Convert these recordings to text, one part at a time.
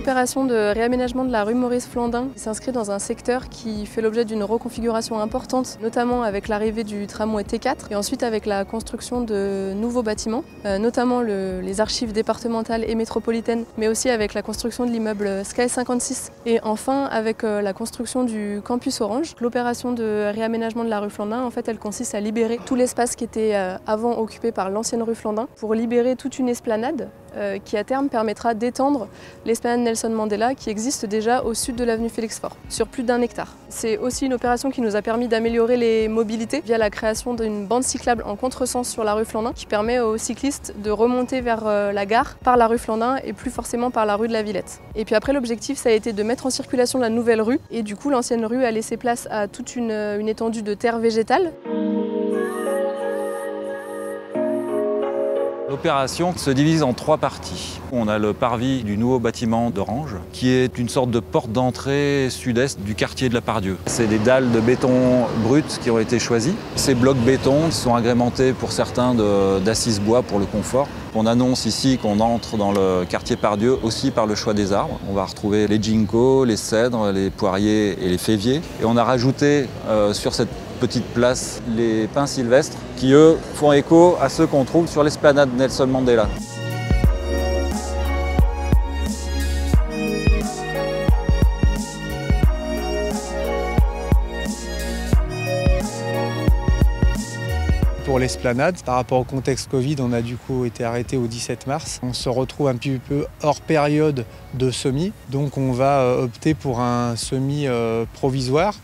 l'opération de réaménagement de la rue Maurice-Flandin s'inscrit dans un secteur qui fait l'objet d'une reconfiguration importante, notamment avec l'arrivée du tramway T4 et ensuite avec la construction de nouveaux bâtiments, notamment les archives départementales et métropolitaines, mais aussi avec la construction de l'immeuble Sky 56 et enfin avec la construction du campus Orange. L'opération de réaménagement de la rue Flandin, en fait, elle consiste à libérer tout l'espace qui était avant occupé par l'ancienne rue Flandin pour libérer toute une esplanade qui à terme permettra d'étendre l'esplanade Nelson Mandela qui existe déjà au sud de l'avenue Félix Faure, sur plus d'1 hectare. C'est aussi une opération qui nous a permis d'améliorer les mobilités via la création d'une bande cyclable en contresens sur la rue Flandin qui permet aux cyclistes de remonter vers la gare par la rue Flandin et plus forcément par la rue de la Villette. Et puis après l'objectif ça a été de mettre en circulation la nouvelle rue et du coup l'ancienne rue a laissé place à toute une étendue de terre végétale. L'opération se divise en 3 parties. On a le parvis du nouveau bâtiment d'Orange, qui est une sorte de porte d'entrée sud-est du quartier de la Pardieu. C'est des dalles de béton brutes qui ont été choisies. Ces blocs béton sont agrémentés pour certains d'assises bois pour le confort. On annonce ici qu'on entre dans le quartier Pardieu aussi par le choix des arbres. On va retrouver les ginkgos, les cèdres, les poiriers et les féviers. Et on a rajouté sur cette petite place les pins sylvestres qui, eux, font écho à ceux qu'on trouve sur l'esplanade Nelson Mandela. Pour l'esplanade, par rapport au contexte Covid, on a du coup été arrêté au 17 mars. On se retrouve un petit peu hors période de semis, donc on va opter pour un semis provisoire,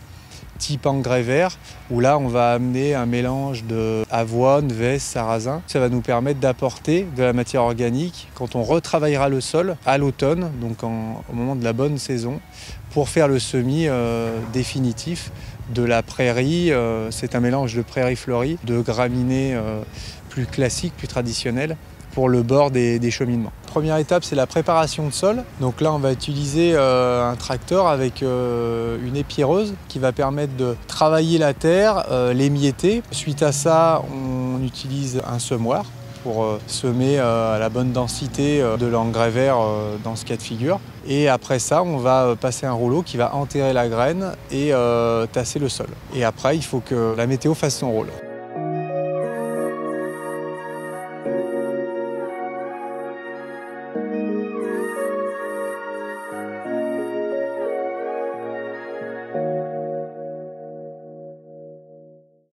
type engrais vert, où là on va amener un mélange d'avoine, veste, sarrasin. Ça va nous permettre d'apporter de la matière organique quand on retravaillera le sol à l'automne, donc au moment de la bonne saison, pour faire le semis définitif de la prairie. C'est un mélange de prairie fleurie, de graminées plus classiques, plus traditionnelles, pour le bord des cheminements. Première étape, c'est la préparation de sol. Donc là, on va utiliser un tracteur avec une épieuse qui va permettre de travailler la terre, l'émietter. Suite à ça, on utilise un semoir pour semer à la bonne densité de l'engrais vert dans ce cas de figure. Et après ça, on va passer un rouleau qui va enterrer la graine et tasser le sol. Et après, il faut que la météo fasse son rôle.